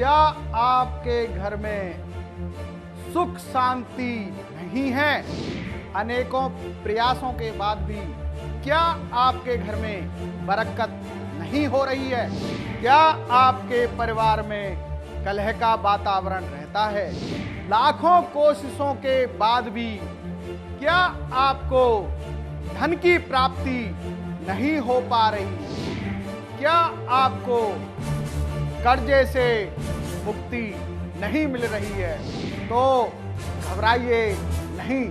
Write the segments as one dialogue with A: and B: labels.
A: क्या आपके घर में सुख शांति नहीं है? अनेकों प्रयासों के बाद भी क्या आपके घर में बरकत नहीं हो रही है? क्या आपके परिवार में कलह का वातावरण रहता है? लाखों कोशिशों के बाद भी क्या आपको धन की प्राप्ति नहीं हो पा रही? क्या आपको कर्जे से मुक्ति नहीं मिल रही है? तो घबराइए नहीं,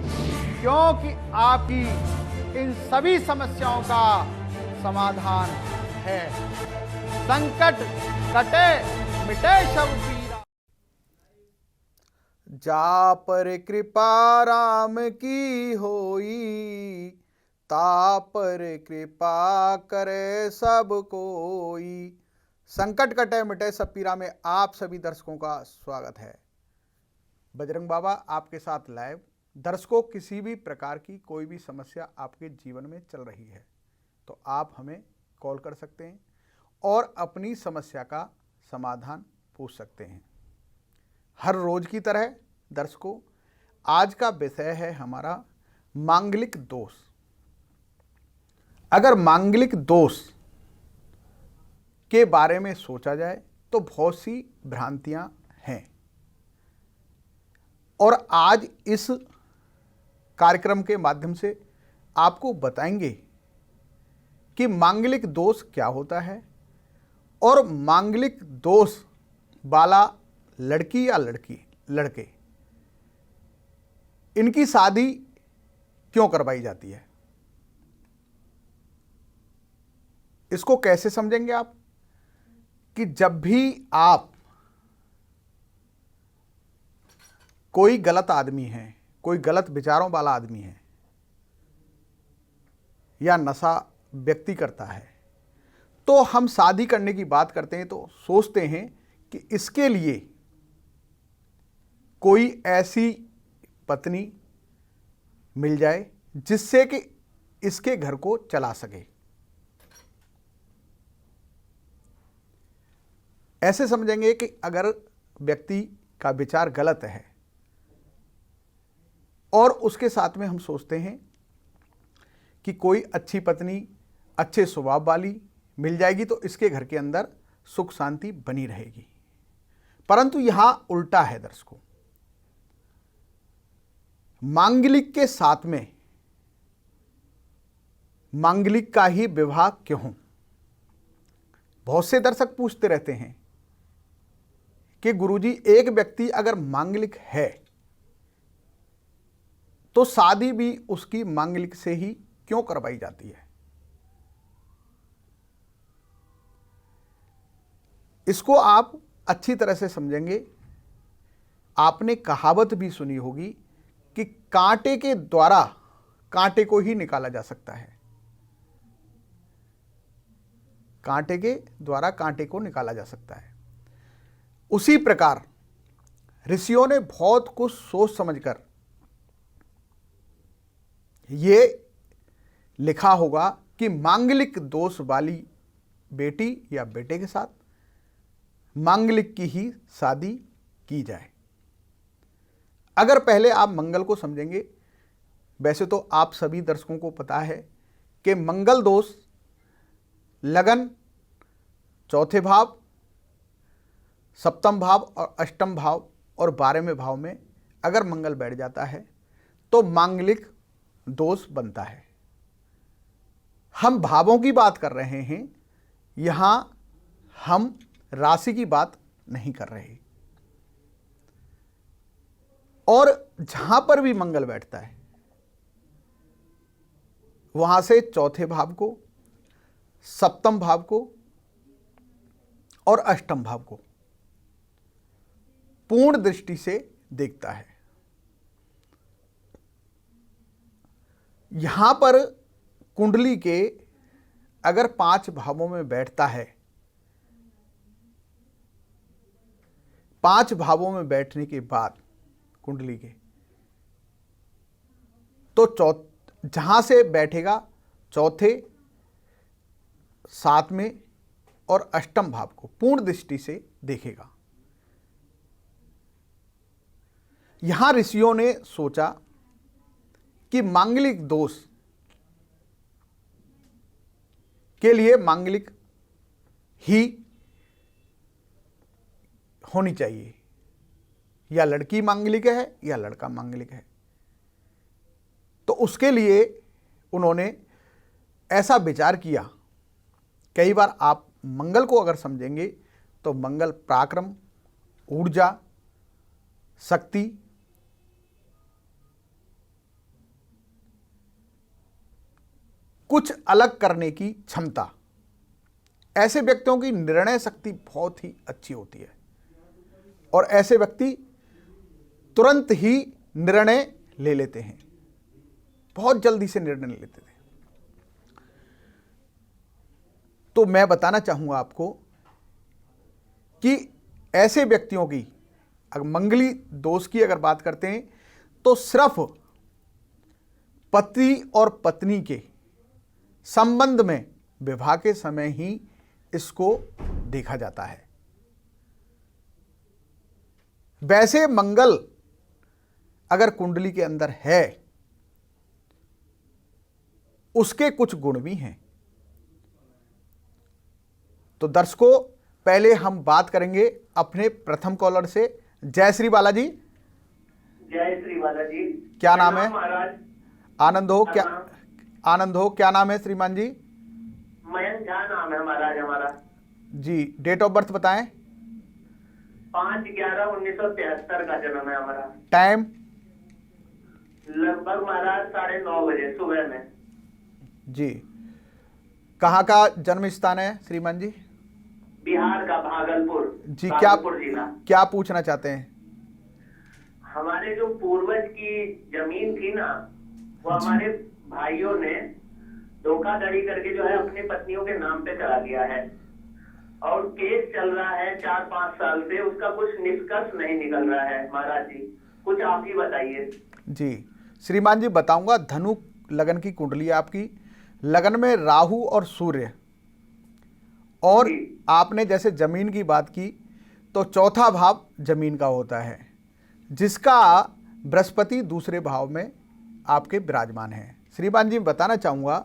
A: क्योंकि आपकी इन सभी समस्याओं का समाधान है। संकट कटे मिटे सब पीरा, जा पर कृपा राम की होई, ता पर कृपा करे सब कोई। संकट कटे मिटे सब पीरा में आप सभी दर्शकों का स्वागत है। बजरंग बाबा आपके साथ लाइव। दर्शकों, किसी भी प्रकार की कोई भी समस्या आपके जीवन में चल रही है तो आप हमें कॉल कर सकते हैं और अपनी समस्या का समाधान पूछ सकते हैं। हर रोज की तरह दर्शकों, आज का विषय है हमारा मांगलिक दोष। अगर मांगलिक दोष के बारे में सोचा जाए तो बहुत सी भ्रांतियां हैं और आज इस कार्यक्रम के माध्यम से आपको बताएंगे कि मांगलिक दोष क्या होता है और मांगलिक दोष वाला लड़की या लड़के इनकी शादी क्यों करवाई जाती है। इसको कैसे समझेंगे आप कि जब भी आप कोई गलत आदमी है, कोई गलत विचारों वाला आदमी है या नशा व्यक्ति करता है, तो हम शादी करने की बात करते हैं तो सोचते हैं कि इसके लिए कोई ऐसी पत्नी मिल जाए जिससे कि इसके घर को चला सके। ऐसे समझेंगे कि अगर व्यक्ति का विचार गलत है और उसके साथ में हम सोचते हैं कि कोई अच्छी पत्नी, अच्छे स्वभाव वाली मिल जाएगी तो इसके घर के अंदर सुख शांति बनी रहेगी। परंतु यहां उल्टा है दर्शकों। मांगलिक के साथ में मांगलिक का ही विवाह क्यों? बहुत से दर्शक पूछते रहते हैं कि गुरुजी, एक व्यक्ति अगर मांगलिक है तो शादी भी उसकी मांगलिक से ही क्यों करवाई जाती है? इसको आप अच्छी तरह से समझेंगे। आपने कहावत भी सुनी होगी कि कांटे के द्वारा कांटे को ही निकाला जा सकता है। कांटे के द्वारा कांटे को निकाला जा सकता है। उसी प्रकार ऋषियों ने बहुत कुछ सोच समझकर ये लिखा होगा कि मांगलिक दोष वाली बेटी या बेटे के साथ मांगलिक की ही शादी की जाए। अगर पहले आप मंगल को समझेंगे, वैसे तो आप सभी दर्शकों को पता है कि मंगल दोष लगन, चौथे भाव, सप्तम भाव और अष्टम भाव और 12वें भाव में अगर मंगल बैठ जाता है तो मांगलिक दोष बनता है। हम भावों की बात कर रहे हैं, यहां हम राशि की बात नहीं कर रहे। और जहां पर भी मंगल बैठता है वहां से चौथे भाव को, सप्तम भाव को और अष्टम भाव को पूर्ण दृष्टि से देखता है। यहां पर कुंडली के अगर 5 भावों में बैठता है, 5 भावों में बैठने के बाद कुंडली के, तो जहां से बैठेगा चौथे, 7वें और अष्टम भाव को पूर्ण दृष्टि से देखेगा। यहां ऋषियों ने सोचा कि मांगलिक दोष के लिए मांगलिक ही होनी चाहिए, या लड़की मांगलिक है या लड़का मांगलिक है। तो उसके लिए उन्होंने ऐसा विचार किया। कई बार आप मंगल को अगर समझेंगे तो मंगल पराक्रम, ऊर्जा, शक्ति, कुछ अलग करने की क्षमता, ऐसे व्यक्तियों की निर्णय शक्ति बहुत ही अच्छी होती है और ऐसे व्यक्ति तुरंत ही निर्णय ले लेते हैं, बहुत जल्दी से निर्णय ले लेते थे। तो मैं बताना चाहूंगा आपको कि ऐसे व्यक्तियों की अगर मंगली दोष की अगर बात करते हैं तो सिर्फ पति और पत्नी के संबंध में विवाह के समय ही इसको देखा जाता है। वैसे मंगल अगर कुंडली के अंदर है, उसके कुछ गुण भी हैं। तो दर्शकों, पहले हम बात करेंगे अपने प्रथम कॉलर से। जय श्री बालाजी।
B: जय श्री बालाजी।
A: क्या नाम है?
B: महाराज
A: आनंद हो। क्या आनंद हो, क्या नाम है श्रीमान जी?
B: मयंक झा नाम है महाराज हमारा
A: जी। डेट ऑफ बर्थ बताएं।
B: 5/11/1973 का जन्म है हमारा।
A: टाइम?
B: लगभग महाराज 9:30 बजे सुबह में।
A: जी। कहाँ का जन्म स्थान है श्रीमान जी?
B: बिहार का भागलपुर
A: जी।
B: भागलपुर जिला।
A: क्या पूछना चाहते हैं?
B: हमारे जो पूर्वज की जमीन थी ना, वो हमारे भाइयों ने धोखाधड़ी करके जो है अपनी पत्नियों के नाम पे करा दिया है और केस चल रहा है 4-5 साल से, उसका कुछ निष्कर्ष नहीं निकल रहा है महाराज जी, कुछ आप ही बताइए।
A: जी श्रीमान जी, बताऊंगा। धनु लगन की कुंडली है आपकी। लगन में राहु और सूर्य, और आपने जैसे जमीन की बात की तो चौथा भाव जमीन का होता है, जिसका बृहस्पति दूसरे भाव में आपके विराजमान है। श्रीमान जी, बताना चाहूँगा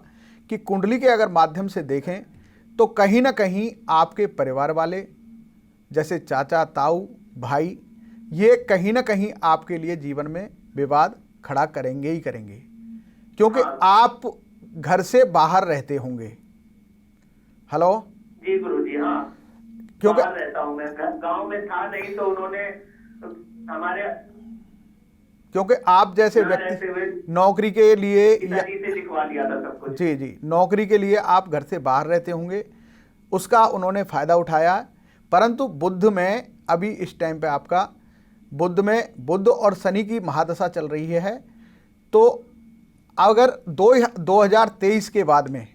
A: कि कुंडली के अगर माध्यम से देखें तो कहीं ना कहीं आपके परिवार वाले जैसे चाचा, ताऊ, भाई, ये कहीं ना कहीं आपके लिए जीवन में विवाद खड़ा करेंगे ही करेंगे, क्योंकि आप घर से बाहर रहते होंगे। हेलो
B: जी गुरु जी। हाँ,
A: क्योंकि
B: बाहर रहता हूँ मैं, गांव में था नहीं, तो उन्होंने हमारे,
A: क्योंकि आप जैसे व्यक्ति नौकरी के लिए
B: पिताजी से लिखवा लिया था सब कुछ।
A: जी जी, नौकरी के लिए आप घर से बाहर रहते होंगे, उसका उन्होंने फ़ायदा उठाया। परंतु बुध में अभी इस टाइम पे आपका बुध में बुध और शनि की महादशा चल रही है। तो अगर 2023 के बाद में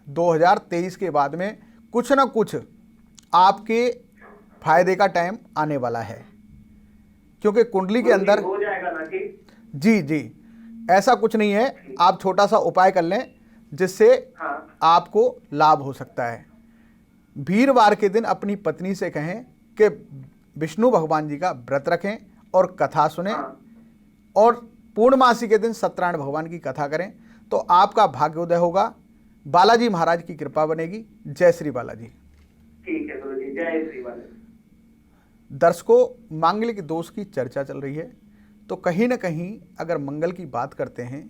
A: 2023 के बाद में कुछ ना कुछ आपके फायदे का टाइम आने वाला है, क्योंकि कुंडली के अंदर
B: हो जाएगा ना? ठीक।
A: जी जी, ऐसा कुछ नहीं है। आप छोटा सा उपाय कर लें जिससे आपको लाभ हो सकता है। वीरवार के दिन अपनी पत्नी से कहें कि विष्णु भगवान जी का व्रत रखें और कथा सुनें, और पूर्णमासी के दिन सत्यनारायण भगवान की कथा करें, तो आपका भाग्योदय होगा। बालाजी महाराज की कृपा बनेगी। जय श्री बालाजी।
B: ठीक है गुरु जी, जय श्री बालाजी।
A: दर्शकों, मांगलिक दोष की चर्चा चल रही है, तो कहीं ना कहीं अगर मंगल की बात करते हैं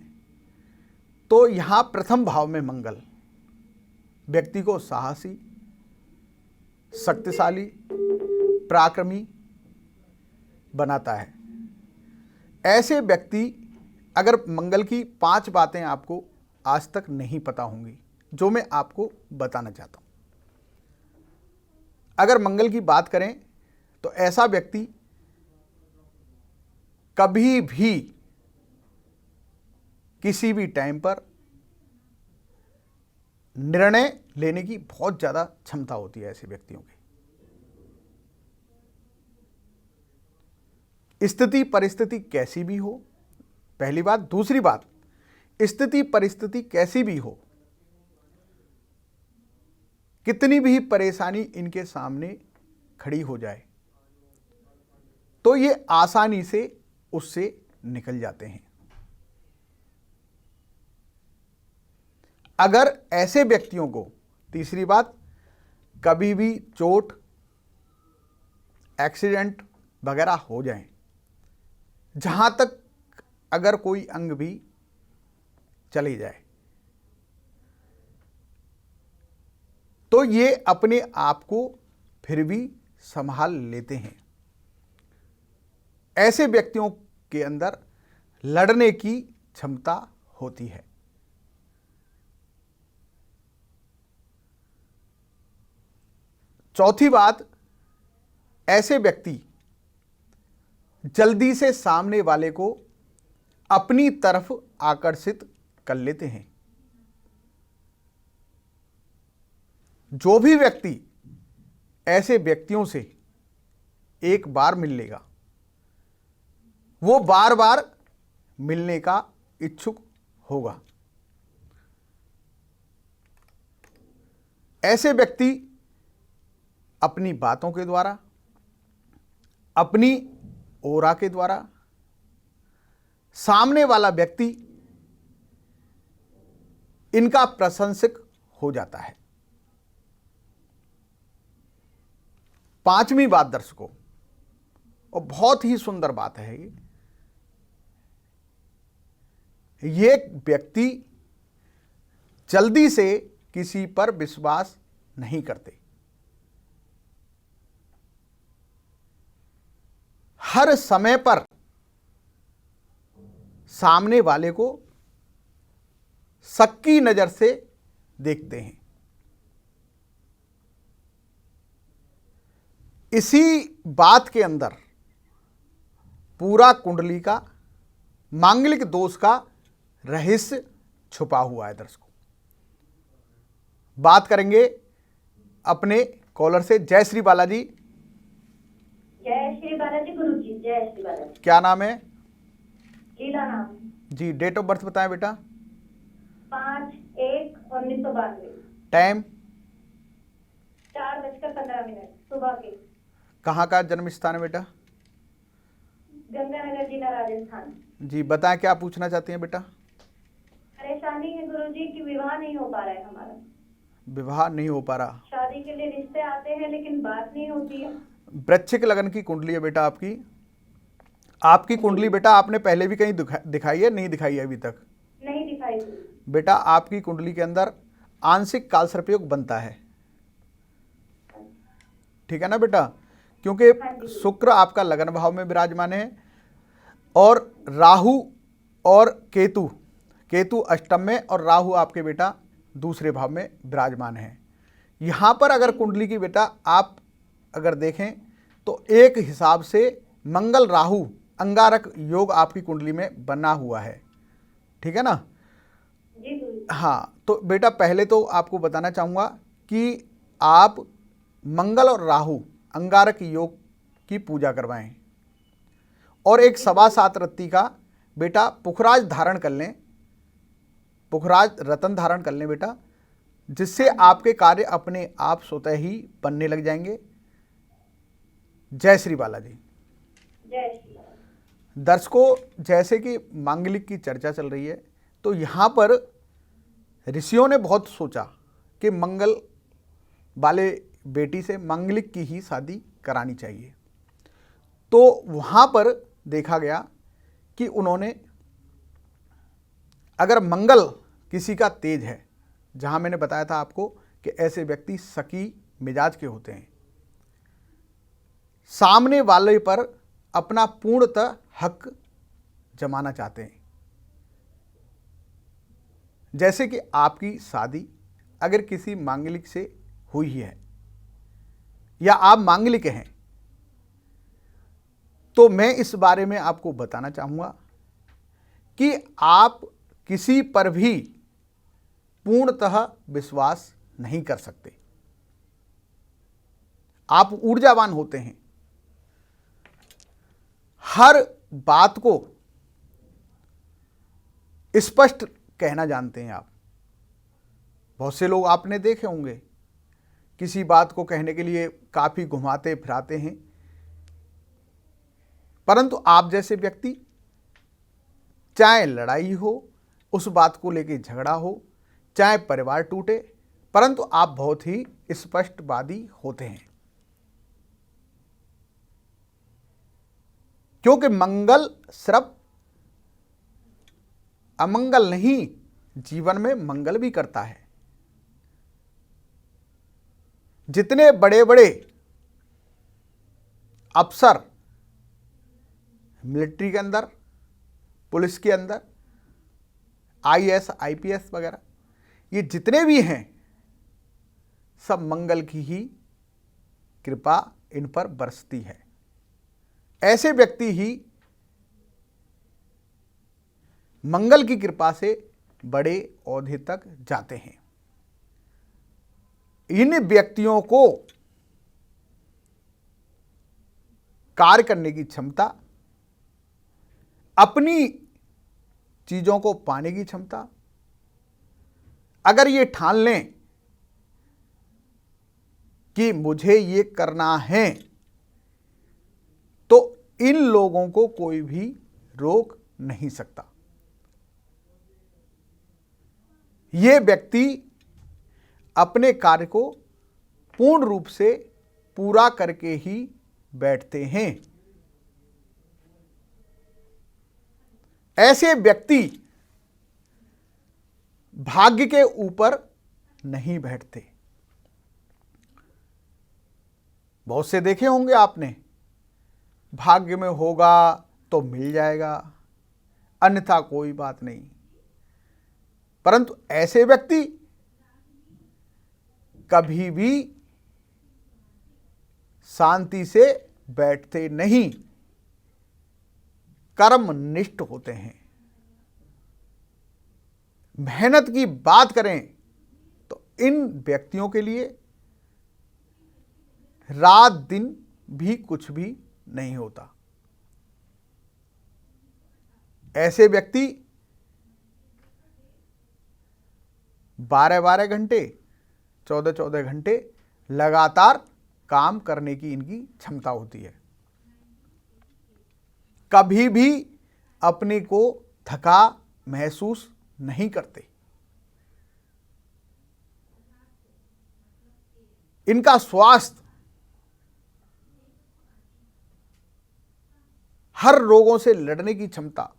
A: तो यहाँ प्रथम भाव में मंगल व्यक्ति को साहसी, शक्तिशाली, पराक्रमी बनाता है। ऐसे व्यक्ति, अगर मंगल की 5 बातें आपको आज तक नहीं पता होंगी जो मैं आपको बताना चाहता हूँ। अगर मंगल की बात करें तो ऐसा व्यक्ति कभी भी किसी भी टाइम पर निर्णय लेने की बहुत ज़्यादा क्षमता होती है ऐसे व्यक्तियों की। स्थिति परिस्थिति कैसी भी हो, पहली बात। दूसरी बात, स्थिति परिस्थिति कैसी भी हो, कितनी भी परेशानी इनके सामने खड़ी हो जाए तो ये आसानी से उससे निकल जाते हैं। अगर ऐसे व्यक्तियों को, तीसरी बात, कभी भी चोट, एक्सीडेंट वगैरह हो जाए, जहां तक अगर कोई अंग भी चली जाए, तो ये अपने आप को फिर भी संभाल लेते हैं। ऐसे व्यक्तियों के अंदर लड़ने की क्षमता होती है। चौथी बात, ऐसे व्यक्ति जल्दी से सामने वाले को अपनी तरफ आकर्षित कर लेते हैं। जो भी व्यक्ति ऐसे व्यक्तियों से एक बार मिल लेगा, वो बार बार मिलने का इच्छुक होगा। ऐसे व्यक्ति अपनी बातों के द्वारा, अपनी ओरा के द्वारा सामने वाला व्यक्ति इनका प्रशंसक हो जाता है। पांचवी बात दर्शकों, और बहुत ही सुंदर बात है ये व्यक्ति जल्दी से किसी पर विश्वास नहीं करते। हर समय पर सामने वाले को शक की नजर से देखते हैं। इसी बात के अंदर पूरा कुंडली का मांगलिक दोष का रहस्य छुपा हुआ है। दर्शकों, बात करेंगे अपने कॉलर से। जय श्री बालाजी।
C: जय श्री बालाजी गुरुजी। जय श्री बालाजी।
A: क्या नाम है?
C: लीला नाम
A: जी। डेट ऑफ बर्थ बताएं बेटा।
C: 5/1/1992।
A: टाइम?
C: 4:15 सुबह के।
A: कहाँ का जन्म स्थान है बेटा?
C: गंगानगर जिला राजस्थान।
A: जी बताएं, क्या पूछना चाहती हैं बेटा?
C: परेशानी है गुरुजी कि विवाह नहीं हो पा रहा है हमारा।
A: विवाह नहीं हो पा रहा?
C: शादी के लिए रिश्ते आते हैं लेकिन बात नहीं होती है।
A: वृश्चिक लगन की कुंडली है बेटा आपकी। आपकी कुंडली बेटा आपने पहले भी कहीं दिखाई है? नहीं दिखाई है अभी तक?
C: नहीं दिखाई।
A: बेटा आपकी कुंडली के अंदर आंशिक काल सर्पयोग बनता है, ठीक है ना बेटा? क्योंकि शुक्र आपका लगन भाव में विराजमान है और राहु और केतु अष्टम में और राहु आपके बेटा दूसरे भाव में विराजमान है। यहाँ पर अगर कुंडली की बेटा आप अगर देखें तो एक हिसाब से मंगल राहु अंगारक योग आपकी कुंडली में बना हुआ है, ठीक है ना? हाँ, तो बेटा पहले तो आपको बताना चाहूँगा कि आप मंगल और राहु अंगारक योग की पूजा करवाएं और एक 7.25 रत्ती का बेटा पुखराज धारण कर लें, पुखराज रतन धारण कर लें बेटा, जिससे आपके कार्य अपने आप स्वतः ही बनने लग जाएंगे। जय श्री बालाजी।
C: जय श्री बालाजी।
A: दर्शकों, जैसे कि मांगलिक की चर्चा चल रही है तो यहाँ पर ऋषियों ने बहुत सोचा कि मंगल वाले बेटी से मांगलिक की ही शादी करानी चाहिए। तो वहाँ पर देखा गया कि उन्होंने, अगर मंगल किसी का तेज है, जहाँ मैंने बताया था आपको कि ऐसे व्यक्ति शकी मिजाज के होते हैं, सामने वाले पर अपना पूर्णतः हक जमाना चाहते हैं। जैसे कि आपकी शादी अगर किसी मांगलिक से हुई है या आप मांगलिक हैं, तो मैं इस बारे में आपको बताना चाहूँगा कि आप किसी पर भी पूर्णतः विश्वास नहीं कर सकते। आप ऊर्जावान होते हैं, हर बात को स्पष्ट कहना जानते हैं आप। बहुत से लोग आपने देखे होंगे किसी बात को कहने के लिए काफ़ी घुमाते फिराते हैं, परंतु आप जैसे व्यक्ति, चाहे लड़ाई हो, उस बात को लेकर झगड़ा हो, चाहे परिवार टूटे, परंतु आप बहुत ही स्पष्टवादी होते हैं। क्योंकि मंगल सिर्फ अमंगल नहीं, जीवन में मंगल भी करता है। जितने बड़े बड़े अफसर मिलिट्री के अंदर, पुलिस के अंदर, आईएएस, आईपीएस वगैरह, ये जितने भी हैं, सब मंगल की ही कृपा इन पर बरसती है। ऐसे व्यक्ति ही मंगल की कृपा से बड़े ओहदे तक जाते हैं। इन व्यक्तियों को कार्य करने की क्षमता, अपनी चीजों को पाने की क्षमता, अगर ये ठान लें कि मुझे ये करना है, तो इन लोगों को कोई भी रोक नहीं सकता। ये व्यक्ति अपने कार्य को पूर्ण रूप से पूरा करके ही बैठते हैं। ऐसे व्यक्ति भाग्य के ऊपर नहीं बैठते। बहुत से देखे होंगे आपने, भाग्य में होगा तो मिल जाएगा, अन्यथा कोई बात नहीं। परंतु ऐसे व्यक्ति कभी भी शांति से बैठते नहीं, कर्मनिष्ठ होते हैं। मेहनत की बात करें तो इन व्यक्तियों के लिए रात दिन भी कुछ भी नहीं होता। ऐसे व्यक्ति 12-12 घंटे, 14-14 घंटे लगातार काम करने की इनकी क्षमता होती है। कभी भी अपने को थका महसूस नहीं करते। इनका स्वास्थ्य हर रोगों से लड़ने की क्षमता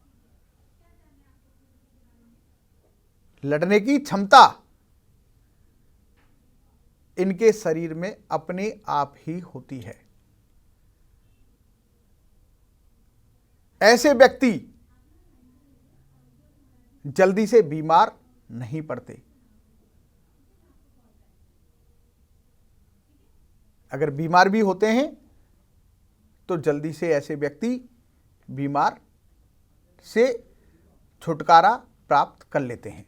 A: इनके शरीर में अपने आप ही होती है। ऐसे व्यक्ति जल्दी से बीमार नहीं पड़ते। अगर बीमार भी होते हैं तो जल्दी से ऐसे व्यक्ति बीमार से छुटकारा प्राप्त कर लेते हैं।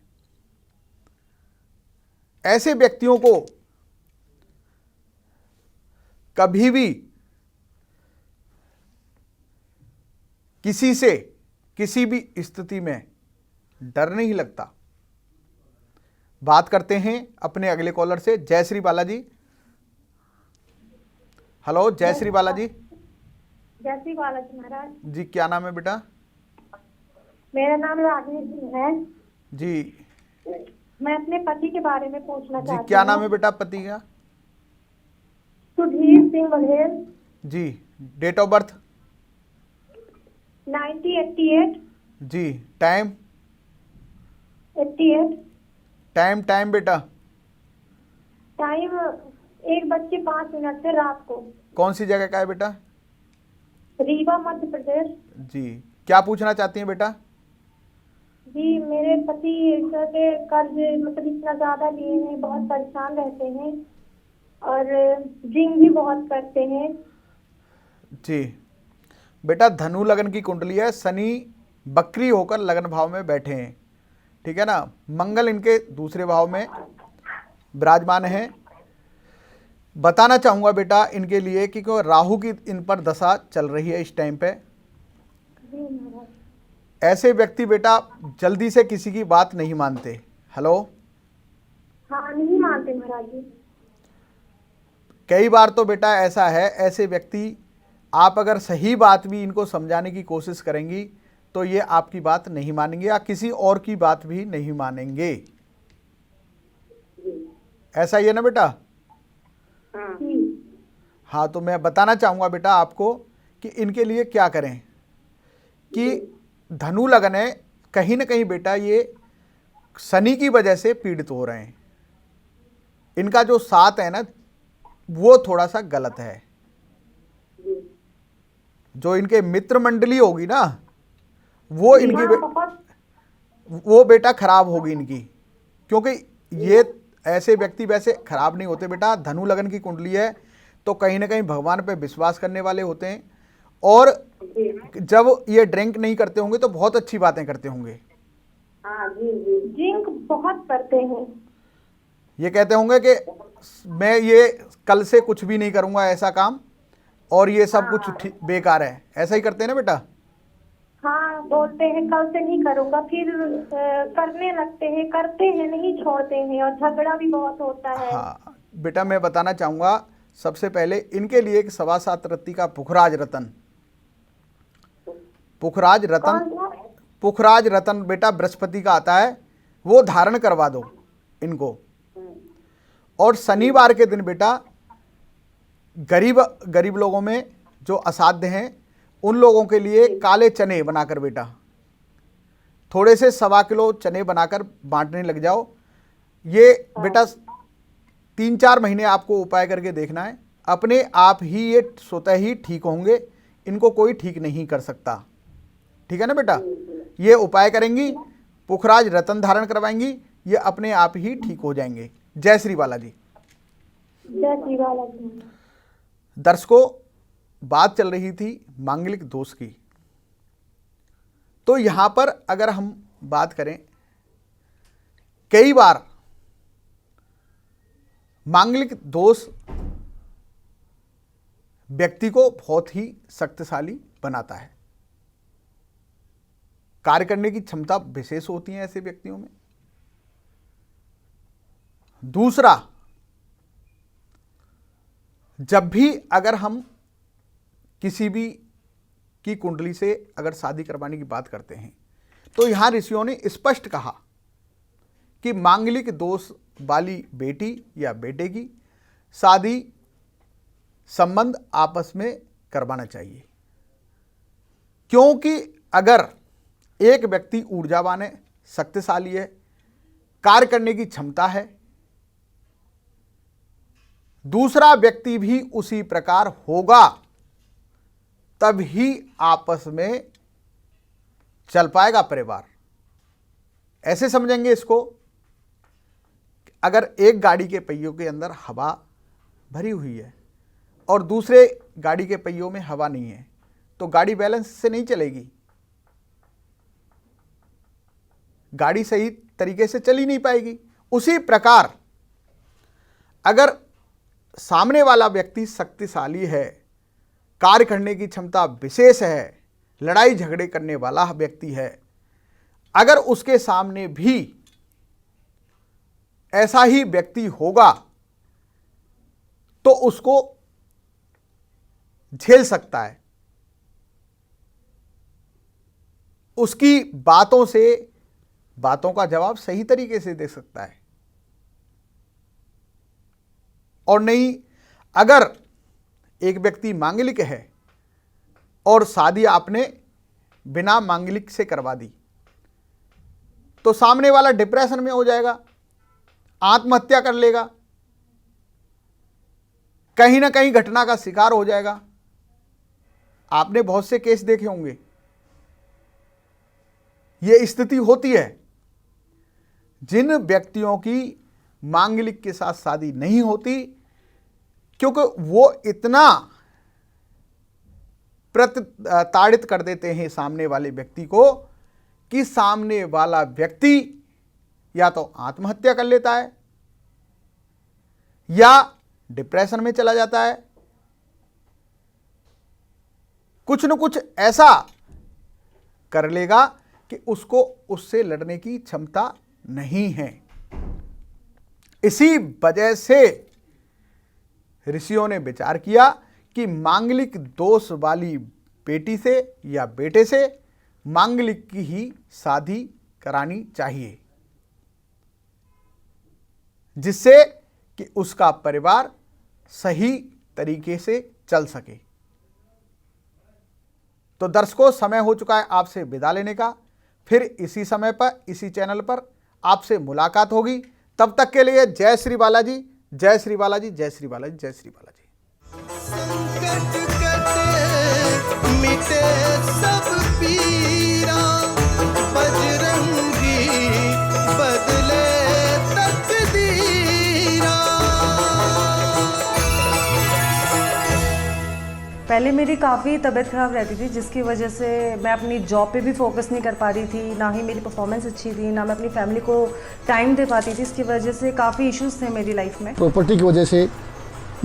A: ऐसे व्यक्तियों को कभी भी किसी से किसी भी स्थिति में डर नहीं लगता। बात करते हैं अपने अगले कॉलर से, जय श्री बालाजी। हेलो जय श्री बालाजी।
C: जय श्री बालाजी महाराज
A: जी, क्या नाम है बेटा?
C: मेरा नाम रागिनी सिंह है
A: जी।
C: मैं अपने पति के बारे में पूछना चाहती हूँ।
A: क्या नाम है बेटा पति का?
C: सुधीर सिंह बघेल।
A: जी। Date of birth?
C: 1988।
A: जी। टाइम?
C: 88।
A: टाइम बेटा?
C: टाइम 1:05 से रात को।
A: कौन सी जगह का है बेटा?
C: रीवा मध्य प्रदेश।
A: जी। क्या पूछना चाहती हैं बेटा?
C: जी, मेरे पति के कर्ज इतना ज्यादा लिए हैं, बहुत परेशान रहते हैं और ड्रिंक भी बहुत करते हैं।
A: जी बेटा, धनु लगन की कुंडली है, शनि बकरी होकर लगन भाव में बैठे हैं, ठीक है ना। मंगल इनके दूसरे भाव में विराजमान है। बताना चाहूँगा बेटा इनके लिए कि राहु की इन पर दशा चल रही है इस टाइम पे। ऐसे व्यक्ति बेटा जल्दी से किसी की बात नहीं मानते। हेलो?
C: हाँ, नहीं मानते महाराज जी।
A: कई बार तो बेटा ऐसा है, ऐसे व्यक्ति आप अगर सही बात भी इनको समझाने की कोशिश करेंगी तो ये आपकी बात नहीं मानेंगे या किसी और की बात भी नहीं मानेंगे। ऐसा ही है ना बेटा? हाँ, तो मैं बताना चाहूँगा बेटा आपको कि इनके लिए क्या करें। कि धनु लगन है, कहीं ना कहीं बेटा ये शनि की वजह से पीड़ित हो रहे हैं। इनका जो साथ है ना वो थोड़ा सा गलत है। जो इनके मित्र मंडली होगी ना वो इनकी वो बेटा खराब होगी इनकी, क्योंकि ये ऐसे व्यक्ति वैसे खराब नहीं होते बेटा। धनु लगन की कुंडली है तो कहीं ना कहीं भगवान पे विश्वास करने वाले होते हैं, और जब ये ड्रिंक नहीं करते होंगे तो बहुत अच्छी बातें करते होंगे।
C: ड्रिंक बहुत करते हैं।
A: ये कहते होंगे कि मैं ये कल से कुछ भी नहीं करूंगा ऐसा काम, और ये सब कुछ बेकार है। ऐसा ही करते हैं ना बेटा?
C: हाँ, बोलते हैं कल से नहीं करूंगा, फिर करने लगते हैं, करते हैं, नहीं छोड़ते हैं, और झगड़ा भी बहुत होता है।
A: हाँ बेटा, मैं बताना चाहूँगा सबसे पहले इनके लिए एक 7.25 रत्ती का पुखराज रतन, पुखराज रतन बेटा बृहस्पति का आता है, वो धारण करवा दो इनको। और शनिवार के दिन बेटा गरीब लोगों में जो असाध्य हैं उन लोगों के लिए काले चने बनाकर बेटा थोड़े से 1.25 किलो चने बनाकर बांटने लग जाओ। ये बेटा 3-4 महीने आपको उपाय करके देखना है, अपने आप ही ये स्वतः ही ठीक होंगे। इनको कोई ठीक नहीं कर सकता। ठीक है ना बेटा? ये उपाय करेंगी, पुखराज रतन धारण करवाएंगी, ये अपने आप ही ठीक हो जाएंगे। जय श्री बालाजी।
C: जय श्री बालाजी।
A: दर्शकों, बात चल रही थी मांगलिक दोष की, तो यहां पर अगर हम बात करें, कई बार मांगलिक दोष व्यक्ति को बहुत ही शक्तिशाली बनाता है। कार्य करने की क्षमता विशेष होती है ऐसे व्यक्तियों में। दूसरा, जब भी अगर हम किसी भी की कुंडली से अगर शादी करवाने की बात करते हैं तो यहां ऋषियों ने स्पष्ट कहा कि मांगलिक दोष वाली बेटी या बेटे की शादी संबंध आपस में करवाना चाहिए। क्योंकि अगर एक व्यक्ति ऊर्जावान है, शक्तिशाली है, कार्य करने की क्षमता है, दूसरा व्यक्ति भी उसी प्रकार होगा, तब ही आपस में चल पाएगा परिवार। ऐसे समझेंगे इसको, अगर एक गाड़ी के पहियों के अंदर हवा भरी हुई है और दूसरे गाड़ी के पहियों में हवा नहीं है तो गाड़ी बैलेंस से नहीं चलेगी, गाड़ी सही तरीके से चल ही नहीं पाएगी। उसी प्रकार अगर सामने वाला व्यक्ति शक्तिशाली है, कार्य करने की क्षमता विशेष है, लड़ाई झगड़े करने वाला व्यक्ति है, अगर उसके सामने भी ऐसा ही व्यक्ति होगा तो उसको झेल सकता है, उसकी बातों का जवाब सही तरीके से दे सकता है। और नहीं, अगर एक व्यक्ति मांगलिक है और शादी आपने बिना मांगलिक से करवा दी तो सामने वाला डिप्रेशन में हो जाएगा, आत्महत्या कर लेगा, कहीं ना कहीं घटना का शिकार हो जाएगा। आपने बहुत से केस देखे होंगे, यह स्थिति होती है। जिन व्यक्तियों की मांगलिक के साथ शादी नहीं होती, क्योंकि वो इतना प्रताड़ित कर देते हैं सामने वाले व्यक्ति को कि सामने वाला व्यक्ति या तो आत्महत्या कर लेता है या डिप्रेशन में चला जाता है, कुछ न कुछ ऐसा कर लेगा कि उसको उससे लड़ने की क्षमता नहीं है। इसी वजह से ऋषियों ने विचार किया कि मांगलिक दोष वाली बेटी से या बेटे से मांगलिक की ही शादी करानी चाहिए, जिससे कि उसका परिवार सही तरीके से चल सके। तो दर्शकों, समय हो चुका है आपसे विदा लेने का। फिर इसी समय पर इसी चैनल पर आपसे मुलाकात होगी। तब तक के लिए जय श्री बालाजी, जय श्री बालाजी, जय श्री बालाजी, जय श्री बालाजी।
D: संकट कटे मिटे सब पीरा, बजरंगी बदले तकदीरा।
E: पहले मेरी काफ़ी तबीयत ख़राब रहती थी, जिसकी वजह से मैं अपनी जॉब पे भी फोकस नहीं कर पा रही थी, ना ही मेरी परफॉर्मेंस अच्छी थी, ना मैं अपनी फैमिली को टाइम दे पाती थी। इसकी वजह से काफ़ी इश्यूज थे मेरी लाइफ में।
F: प्रॉपर्टी की वजह से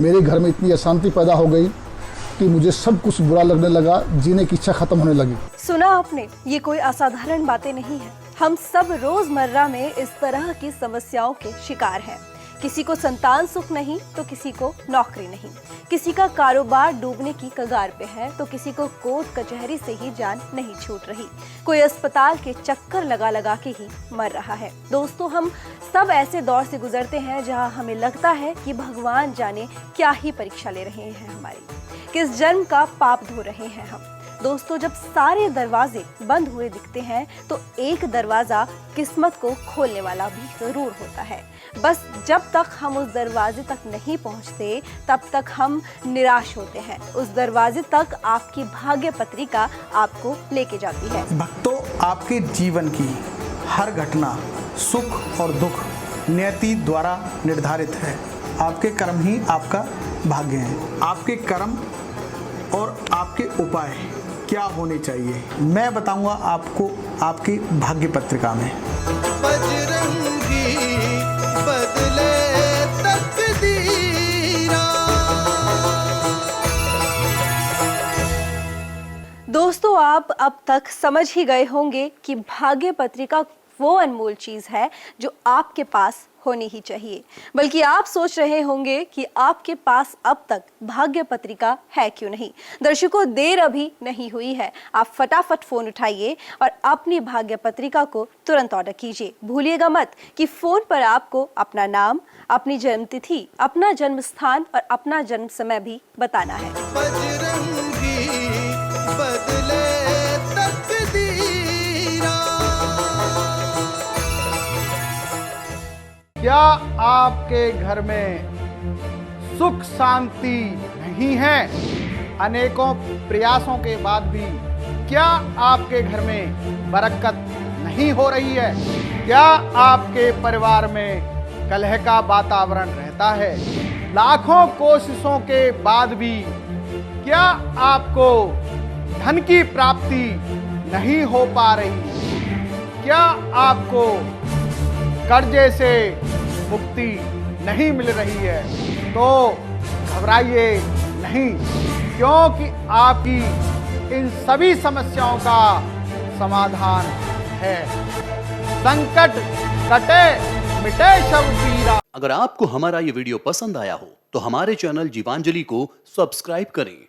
F: मेरे घर में इतनी अशांति पैदा हो गई कि मुझे सब कुछ बुरा लगने लगा, जीने की इच्छा खत्म होने लगी।
G: सुना आपने, ये कोई असाधारण बातें नहीं है। हम सब रोजमर्रा में इस तरह की समस्याओं के शिकार हैं। किसी को संतान सुख नहीं तो किसी को नौकरी नहीं, किसी का कारोबार डूबने की कगार पे है तो किसी को कोर्ट कचहरी से ही जान नहीं छूट रही, कोई अस्पताल के चक्कर लगा लगा के ही मर रहा है। दोस्तों, हम सब ऐसे दौर से गुजरते हैं जहां हमें लगता है कि भगवान जाने क्या ही परीक्षा ले रहे हैं हमारी, किस जन्म का पाप धो रहे हैं हम। दोस्तों, जब सारे दरवाजे बंद हुए दिखते हैं तो एक दरवाजा किस्मत को खोलने वाला भी जरूर होता है। बस जब तक हम उस दरवाजे तक नहीं पहुंचते तब तक हम निराश होते हैं। उस दरवाजे तक आपकी भाग्य पत्रिका आपको लेके जाती है।
A: भक्तों, आपके जीवन की हर घटना सुख और दुख नियति द्वारा निर्धारित है। आपके कर्म ही आपका भाग्य है। आपके कर्म और आपके उपाय क्या होने चाहिए, मैं बताऊंगा आपको आपकी भाग्य पत्रिका में।
D: बजरंगी बदले तकदीरा।
G: दोस्तों, आप अब तक समझ ही गए होंगे कि भाग्य पत्रिका वो अनमोल चीज है जो आपके पास होनी ही चाहिए। बल्कि आप सोच रहे होंगे कि आपके पास अब तक भाग्य पत्रिका है क्यों नहीं। दर्शकों, देर अभी नहीं हुई है। आप फटाफट फोन उठाइए और अपनी भाग्य पत्रिका को तुरंत ऑर्डर कीजिए। भूलिएगा मत कि फोन पर आपको अपना नाम, अपनी जन्म तिथि, अपना जन्म स्थान और अपना जन्म समय भी बताना है।
D: बजरंगी बदले तकदीरा।
A: क्या आपके घर में सुख शांति नहीं है? अनेकों प्रयासों के बाद भी क्या आपके घर में बरकत नहीं हो रही है? क्या आपके परिवार में कलह का वातावरण रहता है? लाखों कोशिशों के बाद भी क्या आपको धन की प्राप्ति नहीं हो पा रही? क्या आपको कर्जे से मुक्ति नहीं मिल रही है? तो घबराइए नहीं, क्योंकि आपकी इन सभी समस्याओं का समाधान है। संकट कटे मिटे सब पीरा।
H: अगर आपको हमारा ये वीडियो पसंद आया हो तो हमारे चैनल जीवांजलि को सब्सक्राइब करें